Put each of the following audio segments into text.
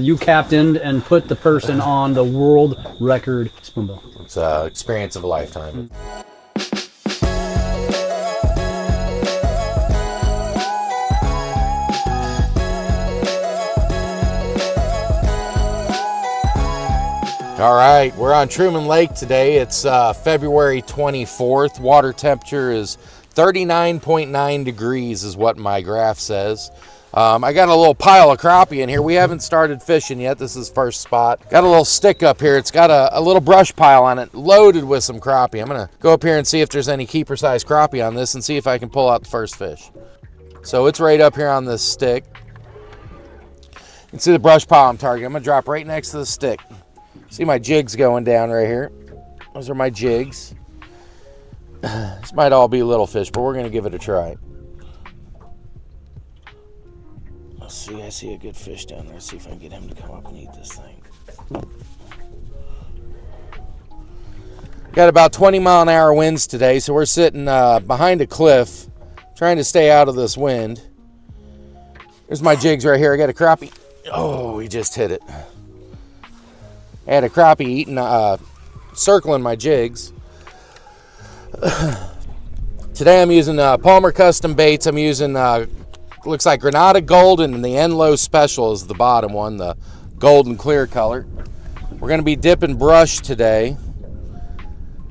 You captained and put the person on the world record spoonbill. It's an experience of a lifetime. All right, we're on Truman Lake today. It's February 24th. Water temperature is 39.9 degrees is what my graph says. I got a little pile of crappie in here. We haven't started fishing yet. This is first spot. Got a little stick up here. It's got a little brush pile on it loaded with some crappie. I'm gonna go up here and see if there's any keeper size crappie on this and see if I can pull out the first fish. So it's right up here on this stick. You can see the brush pile I'm targeting. I'm gonna drop right next to the stick. See my jigs going down right here. Those are my jigs. This might all be little fish, but we're gonna give it a try. Let's see, I see a good fish down there. Let's see if I can get him to come up and eat this thing. Got about 20-mile-an-hour winds today, so we're sitting behind a cliff, trying to stay out of this wind. There's my jigs right here. I got a crappie. Oh, he just hit it. I had a crappie eating, circling my jigs. Today I'm using Palmer Custom Baits. I'm using, looks like Granada Golden, and the Enlo Special is the bottom one, the golden clear color. We're going to be dipping brush today,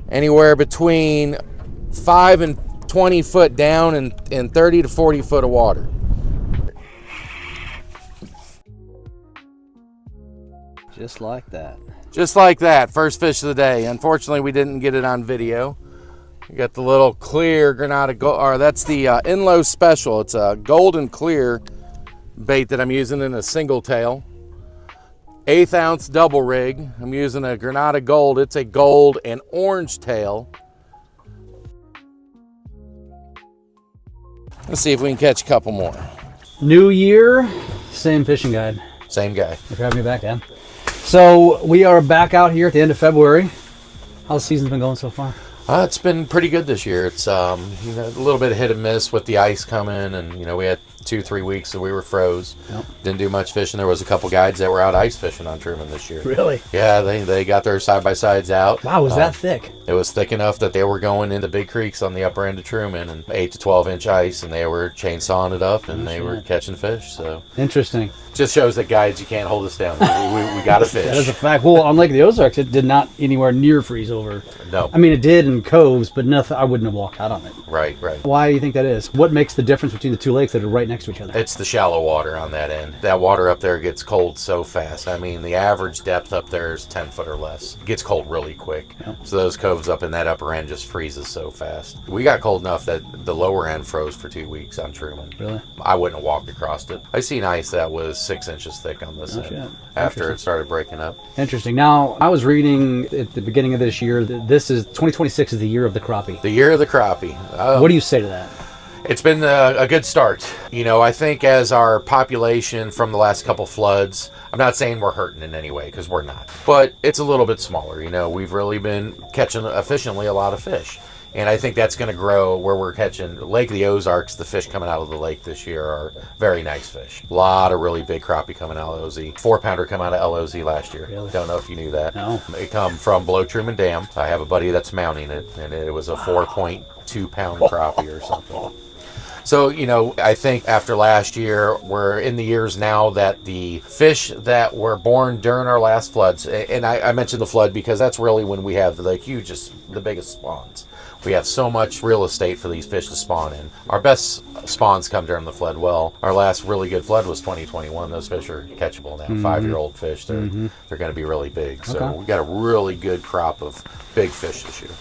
anywhere between 5 and 20 foot down and 30 to 40 foot of water. Just like that. Just like that, first fish of the day. Unfortunately, we didn't get it on video. We got the little clear Granada Gold, or that's the Enlo Special. It's a golden clear bait that I'm using in a single tail. 1/8 ounce double rig. I'm using a Granada Gold. It's a gold and orange tail. Let's see if we can catch a couple more. New year, same fishing guide. Same guy. Thanks for having me back, Dan. So we are back out here at the end of February. How's the season's been going so far? It's been pretty good this year. It's a little bit of hit and miss with the ice coming, and we had 2-3 weeks that we were froze. Yep. Didn't do much fishing. There was a couple guides that were out ice fishing on Truman this year. Really? Yeah, they got their side-by-sides out. Wow, was that thick? It was thick enough that they were going into big creeks on the upper end of Truman, and 8 to 12 inch ice, and they were chainsawing it up, and they were catching fish. So interesting. Just shows that guides, you can't hold us down. we got to fish. That is a fact. Well, on Lake of the Ozarks, it did not anywhere near freeze over. No. I mean, it did in coves, but nothing. I wouldn't have walked out on it. Right. Why do you think that is? What makes the difference between the two lakes that are right next to each other? It's the shallow water on that end. That water up there gets cold so fast. I mean, the average depth up there is 10 foot or less. It gets cold really quick. Yep. So those coves up in that upper end just freezes so fast. We got cold enough that the lower end froze for 2 weeks on Truman. Really? I wouldn't have walked across it. I seen ice that was 6 inches thick on this end after it started breaking up. Interesting. Now, I was reading at the beginning of this year that 2026 is the year of the crappie. The year of the crappie. What do you say to that? It's been a good start. I think as our population from the last couple floods, I'm not saying we're hurting in any way, because we're not. But it's a little bit smaller. We've really been catching efficiently a lot of fish. And I think that's going to grow where we're catching Lake of the Ozarks. The fish coming out of the lake this year are very nice fish. A lot of really big crappie coming out of LOZ. 4-pounder come out of LOZ last year. Really? Don't know if you knew that. No. They come from below Truman Dam. I have a buddy that's mounting it, and it was a 4.2 pound crappie or something. So, I think after last year, we're in the years now that the fish that were born during our last floods, and I mentioned the flood because that's really when we have the biggest spawns. We have so much real estate for these fish to spawn in. Our best spawns come during the flood. Well, our last really good flood was 2021. Those fish are catchable now. 5-year-old fish. They're going to be really big. So we got a really good crop of big fish this year.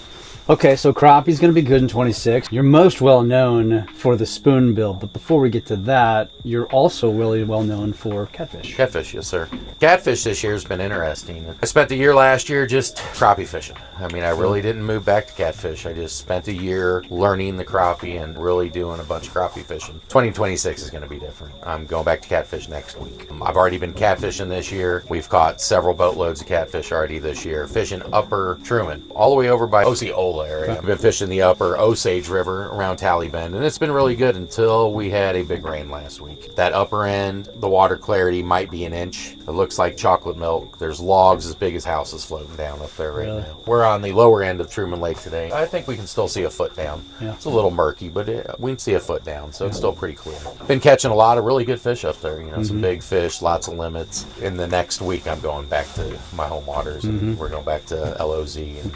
Okay, so crappie's going to be good in 26. You're most well known for the spoonbill, but before we get to that, you're also really well known for catfish. Catfish, yes, sir. Catfish this year has been interesting. I spent the year last year just crappie fishing. I mean, I really didn't move back to catfish. I just spent a year learning the crappie and really doing a bunch of crappie fishing. 2026 is going to be different. I'm going back to catfish next week. I've already been catfishing this year. We've caught several boatloads of catfish already this year, fishing upper Truman, all the way over by Osceola. cool area. I've been fishing the upper Osage River around Tally Bend, and it's been really good until we had a big rain last week. That upper end, the water clarity might be an inch. It looks like chocolate milk. There's logs as big as houses floating down up there right now. We're on the lower end of Truman Lake today. I think we can still see a foot down. It's a little murky, but we can see a foot down, so it's still pretty clear. Been catching a lot of really good fish up there. You know, some big fish, lots of limits. In the next week, I'm going back to my home waters, and we're going back to LOZ. And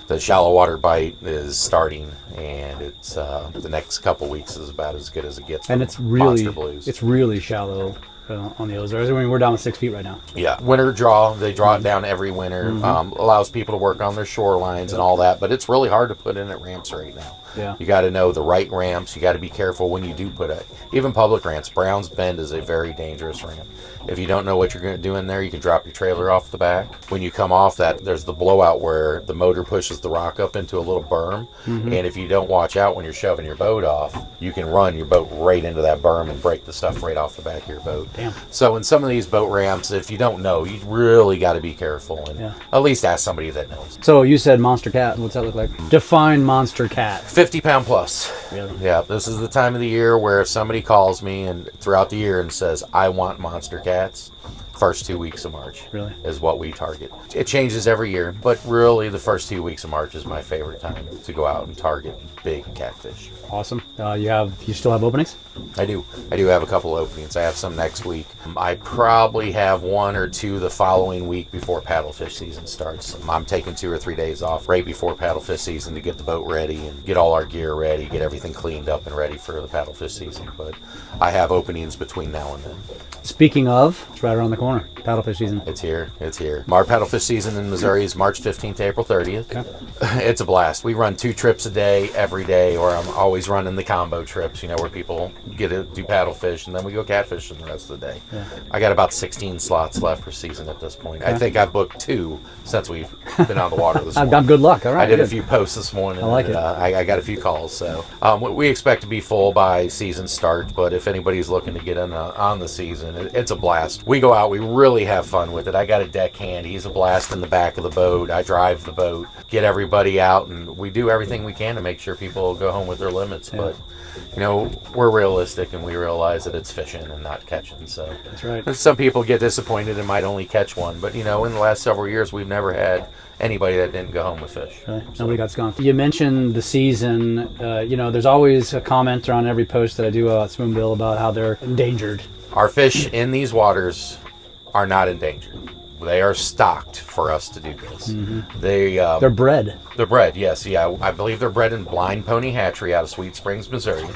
the shallow water bite is starting, and it's the next couple weeks is about as good as it gets. And it's really shallow on the Ozarks. I mean, we're down to 6 feet right now. Yeah, winter draw. They draw it down every winter. Allows people to work on their shorelines and all that, but it's really hard to put in at ramps right now. Yeah. You got to know the right ramps. You got to be careful when you do put it. Even public ramps. Browns Bend is a very dangerous ramp. If you don't know what you're going to do in there, you can drop your trailer off the back. When you come off that, there's the blowout where the motor pushes the rock up into a little berm. And if you don't watch out when you're shoving your boat off, you can run your boat right into that berm and break the stuff right off the back of your boat. Damn. So in some of these boat ramps, if you don't know, you really got to be careful and at least ask somebody that knows. So you said monster cat. What's that look like? Define monster cat. 50-pound plus. Really? Yeah, this is the time of the year where if somebody calls me and throughout the year and says, I want monster cats, first 2 weeks of March is what we target. It changes every year, but really the first 2 weeks of March is my favorite time to go out and target big catfish. Awesome. You still have openings? I do have a couple openings. I have some next week. I probably have 1 or 2 the following week before paddlefish season starts. I'm taking 2 or 3 days off right before paddlefish season to get the boat ready and get all our gear ready, get everything cleaned up and ready for the paddlefish season. But I have openings between now and then. Speaking of, it's right around the corner. Paddlefish season. It's here. Our paddlefish season in Missouri is March 15th to April 30th. Okay. It's a blast. We run 2 trips a day, every day, or I'm always running the combo trips, where people get to do paddlefish, and then we go catfishing the rest of the day. Yeah. I got about 16 slots left for season at this point. Okay. I think I've booked 2 since we've been on the water this morning. I've good luck. All right. I did a few posts this morning. I like it. I got a few calls. So we expect to be full by season start, but if anybody's looking to get in on the season, it's a blast. We go out, we really have fun with it. I got a deckhand. He's a blast in the back of the boat. I drive the boat, get everybody out, and we do everything we can to make sure people go home with their limits. Yeah. But, we're realistic and we realize that it's fishing and not catching. So that's right. Some people get disappointed and might only catch one. But, in the last several years, we've never had anybody that didn't go home with fish. Right. So. Nobody got skunked. You mentioned the season. There's always a comment on every post that I do about Spoonbill about how they're endangered. Our fish in these waters are not endangered. They are stocked for us to do this. They're bred. They're bred, yes. Yeah, I believe they're bred in Blind Pony Hatchery out of Sweet Springs, Missouri,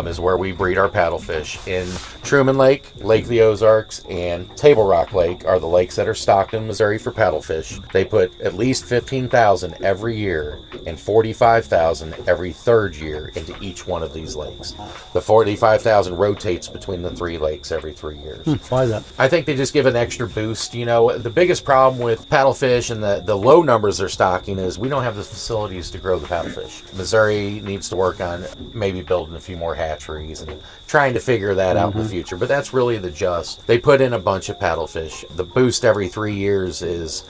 is where we breed our paddlefish. In Truman Lake, Lake of the Ozarks, and Table Rock Lake are the lakes that are stocked in Missouri for paddlefish. They put at least 15,000 every year and 45,000 every third year into each one of these lakes. The 45,000 rotates between the 3 lakes every 3 years. Why is that? I think they just give an extra boost. The biggest problem with paddlefish and the low numbers they're stocking is we don't have the facilities to grow the paddlefish. Missouri needs to work on maybe building a few more hatcheries and trying to figure that out in the future. But that's really the just. They put in a bunch of paddlefish. The boost every 3 years is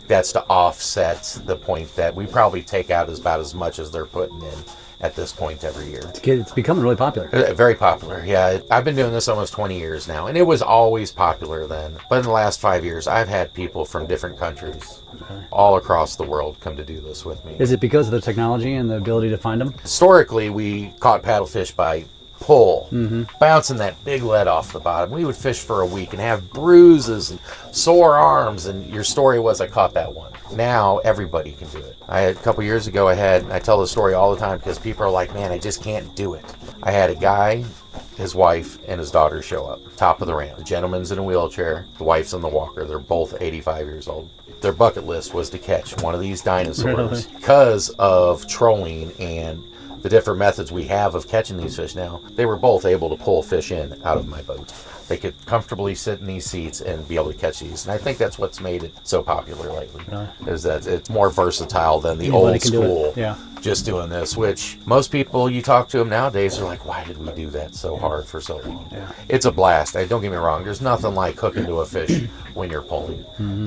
that's to offset the point that we probably take out about as much as they're putting in at this point every year. It's becoming really popular. Very popular, yeah. I've been doing this almost 20 years now, and it was always popular then. But in the last 5 years, I've had people from different countries all across the world come to do this with me. Is it because of the technology and the ability to find them? Historically, we caught paddlefish by pull, bouncing that big lead off the bottom. We would fish for a week and have bruises and sore arms, and your story was, I caught that one. Now everybody can do it. A couple years ago, I tell the story all the time because people are like, man, I just can't do it. I had a guy, his wife, and his daughter show up, top of the ramp. The gentleman's in a wheelchair, the wife's in the walker. They're both 85 years old. Their bucket list was to catch one of these dinosaurs. Because of trolling and the different methods we have of catching these fish now, they were both able to pull fish in out of my boat. they could comfortably sit in these seats and be able to catch these. And I think that's what's made it so popular lately, is that it's more versatile than the old school. Just doing this, which most people you talk to them nowadays are like, why did we do that so hard for so long? It's a blast. Don't get me wrong. There's nothing like hooking to a fish when you're pulling,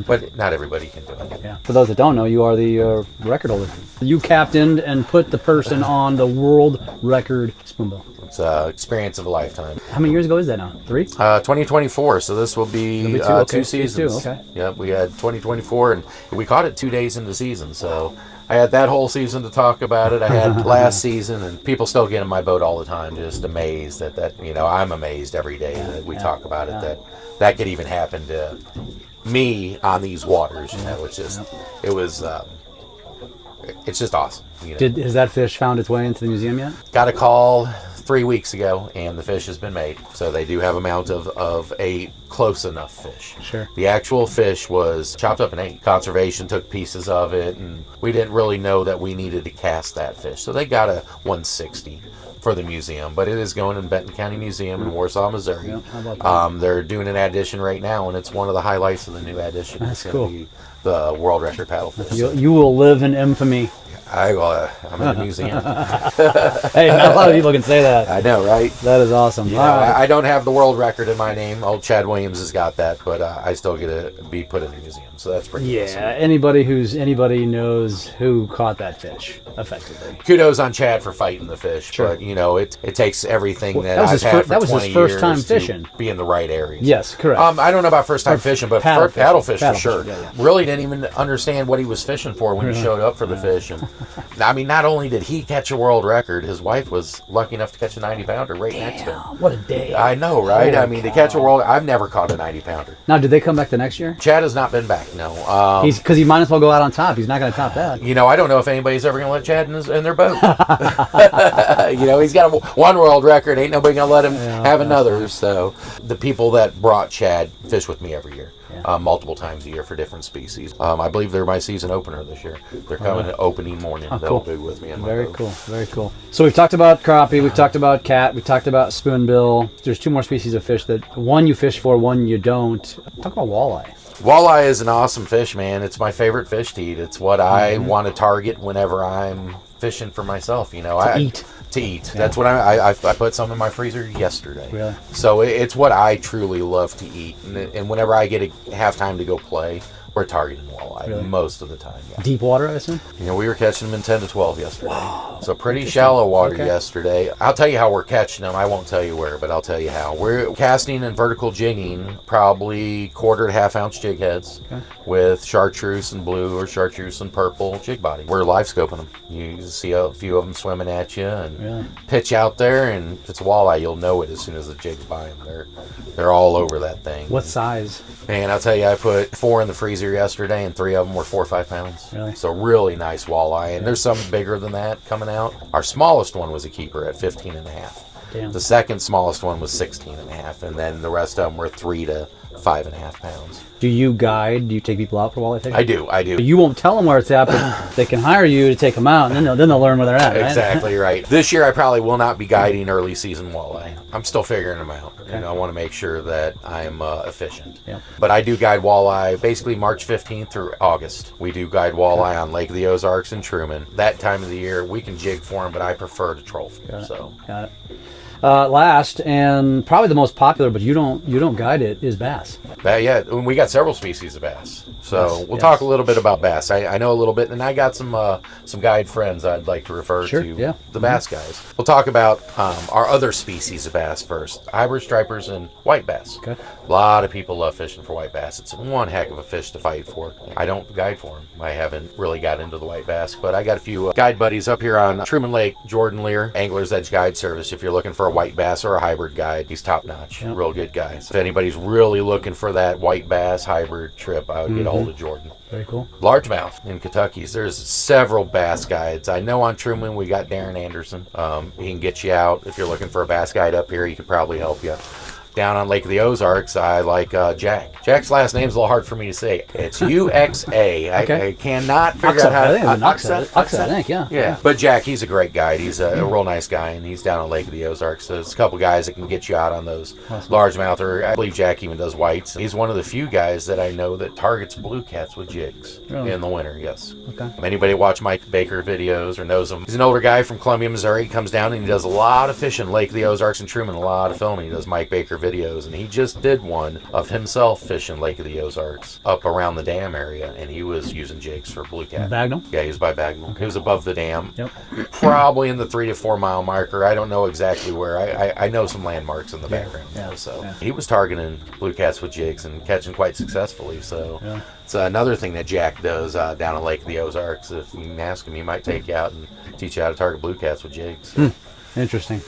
but not everybody can do it. For those that don't know, you are the record holder. You captained and put the person on the world record spoonbill. It's an experience of a lifetime. How many years ago is that now? 3? 2024. So this will be 2 seasons. Yep, we had 2024, and we caught it 2 days into the season. So I had that whole season to talk about it. I had last season, and people still get in my boat all the time, just amazed that I'm amazed every day that we talk about it, that could even happen to me on these waters. It's just, it's just awesome. Has that fish found its way into the museum yet? Got a call 3 weeks ago, and the fish has been made. So they do have a mount of a close enough fish. Sure. The actual fish was chopped up and ate. Conservation took pieces of it, and we didn't really know that we needed to cast that fish. So they got a 160 for the museum, but it is going in Benton County Museum in Warsaw, Missouri. They're doing an addition right now, and it's one of the highlights of the new addition. That's it's cool. Be the world record paddlefish. You will live in infamy. I'm in the museum. Hey, not a lot of people can say that. I know, right? That is awesome. I don't have the world record in my name. Old Chad Williams has got that, but I still get to be put in the museum. So that's pretty awesome. Anybody knows who caught that fish effectively. Kudos on Chad for fighting the fish, but it takes everything that I've had for 20 years. That was his first time fishing. Be in the right areas. Yes, correct. I don't know about first time fishing, but paddlefish for sure. Yeah. Really didn't even understand what he was fishing for when he showed up for the fish. And I mean, not only did he catch a world record, his wife was lucky enough to catch a 90-pounder next to him. What a day. I know, right? To catch a world, I've never caught a 90-pounder. Now, did they come back the next year? Chad has not been back, no. Because he might as well go out on top. He's not going to top that. I don't know if anybody's ever going to let Chad in their boat. He's got one world record. Ain't nobody going to let him have another. So the people that brought Chad fish with me every year. Multiple times a year for different species. I believe they're my season opener this year. They're coming opening morning. They'll be with me in my boat. Very cool. So we've talked about crappie, we've talked about cat, we've talked about spoonbill. There's 2 more species of fish that one you fish for, one you don't. Talk about walleye. Walleye is an awesome fish, man. It's my favorite fish to eat. It's what I want to target whenever I'm fishing for myself. To eat. That's what I put some in my freezer yesterday. Really? So it's what I truly love to eat. And whenever I have time to go play, we're targeting walleye most of the time. Yeah. Deep water, I assume? We were catching them in 10 to 12 yesterday. Wow. So pretty shallow water yesterday. I'll tell you how we're catching them. I won't tell you where, but I'll tell you how. We're casting and vertical jigging probably 1/4 to 1/2 ounce jig heads with chartreuse and blue or chartreuse and purple jig body. We're live scoping them. You see a few of them swimming at you and pitch out there, and if it's a walleye, you'll know it as soon as the jig's by them. They're all over that thing. What size? Man, I'll tell you, I put 4 in the freezer yesterday, and 3 of them were 4 or 5 pounds. Really? So really nice walleye, and there's some bigger than that coming out. Our smallest one was a keeper at 15 and a half. Damn. The second smallest one was 16 and a half, and then the rest of them were 3 to 5.5 pounds. Do you guide? Do you take people out for walleye fishing? I do. You won't tell them where it's at, but they can hire you to take them out, and then they'll learn where they're at, right? Exactly right. This year, I probably will not be guiding early season walleye. I'm still figuring them out. Okay. I want to make sure that I'm efficient. Yep. But I do guide walleye basically March 15th through August. We do guide walleye on Lake of the Ozarks and Truman. That time of the year, we can jig for them, but I prefer to troll. Got it. Last and probably the most popular, but you don't guide it, is bass. We got several species of bass. So we'll talk a little bit about bass. I know a little bit, and I got some guide friends I'd like to refer to, the bass guys. We'll talk about our other species of bass first, hybrid stripers and white bass. Okay. A lot of people love fishing for white bass. It's one heck of a fish to fight for. I don't guide for them. I haven't really got into the white bass, but I got a few guide buddies up here on Truman Lake, Jordan Lear, Angler's Edge Guide Service. If you're looking for a white bass or a hybrid guide, he's top notch. Yep. Real good guy. So if anybody's really looking for that white bass hybrid trip, I would get a hold of Jordan. Very cool. Largemouth in Kentucky. There's several bass guides. I know on Truman we got Darren Anderson. He can get you out. If you're looking for a bass guide up here, he could probably help you. down on Lake of the Ozarks, I like Jack. Jack's last name's a little hard for me to say. It's UXA. Okay. I cannot figure out how to... Uxa, I think, yeah. Yeah, but Jack, he's a great guide. He's a real nice guy, and he's down on Lake of the Ozarks. So there's a couple guys that can get you out on those largemouth, or I believe Jack even does whites. He's one of the few guys that I know that targets blue cats with jigs in the winter, yes. Okay. Anybody watch Mike Baker videos or knows him? He's an older guy from Columbia, Missouri. He comes down and he does a lot of fishing, Lake of the Ozarks and Truman, a lot of filming. He does Mike Baker videos, and he just did one of himself fishing Lake of the Ozarks up around the dam area, and he was using jigs for blue cat. Bagnall? Yeah, he was by Bagnall. Okay. He was above the dam. Yep. Probably in the 3 to 4 mile marker. I don't know exactly where. I know some landmarks in the background. Yeah. So Yeah. he was targeting blue cats with jigs and catching quite successfully. So it's another thing that Jack does down at Lake of the Ozarks. If you can ask him, he might take you out and teach you how to target blue cats with jigs. Interesting.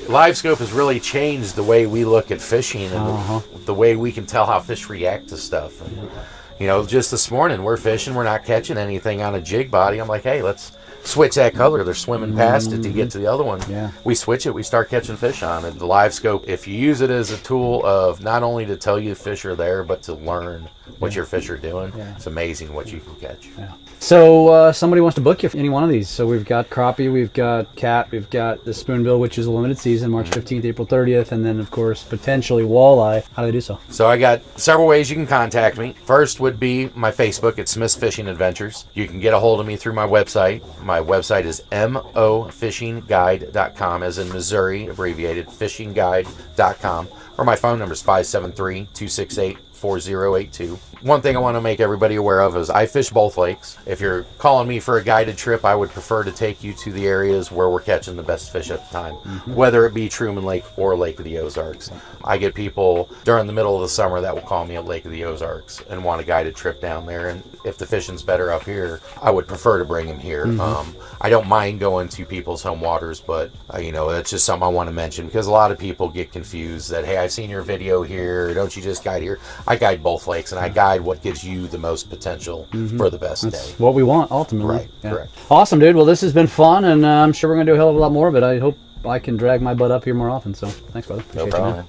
LiveScope has really changed the way we look at fishing and the way we can tell how fish react to stuff. And, you know, just this morning we're fishing, we're not catching anything on a jig body. I'm like, hey, let's switch that color. They're swimming past it to get to the other one. Yeah. We switch it, we start catching fish on it. The LiveScope, if you use it as a tool of not only to tell you fish are there, but to learn what your fish are doing, it's amazing what you can catch. Yeah. So somebody wants to book you for any one of these. So we've got crappie, we've got cat, we've got the spoonbill, which is a limited season, March 15th, April 30th, and then of course potentially walleye. How do they do so? So I got several ways you can contact me. First would be my Facebook. It's Smith's Fishing Adventures. You can get a hold of me through my website. My website is mofishingguide.com, as in Missouri, abbreviated fishingguide.com, or my phone number is 573-268-4082. One thing I want to make everybody aware of is I fish both lakes. If you're calling me for a guided trip, I would prefer to take you to the areas where we're catching the best fish at the time, whether it be Truman Lake or Lake of the Ozarks. I get people during the middle of the summer that will call me at Lake of the Ozarks and want a guided trip down there. And if the fishing's better up here, I would prefer to bring them here. I don't mind going to people's home waters, but you know, that's just something I want to mention because a lot of people get confused that, hey, I've seen your video here. Don't you just guide here? I guide both lakes, and I guide what gives you the most potential for the best That's day. what we want ultimately. Right, correct. Awesome, dude. Well, this has been fun, and I'm sure we're going to do a hell of a lot more, but I hope I can drag my butt up here more often. So thanks, brother. No Appreciate you, problem. man.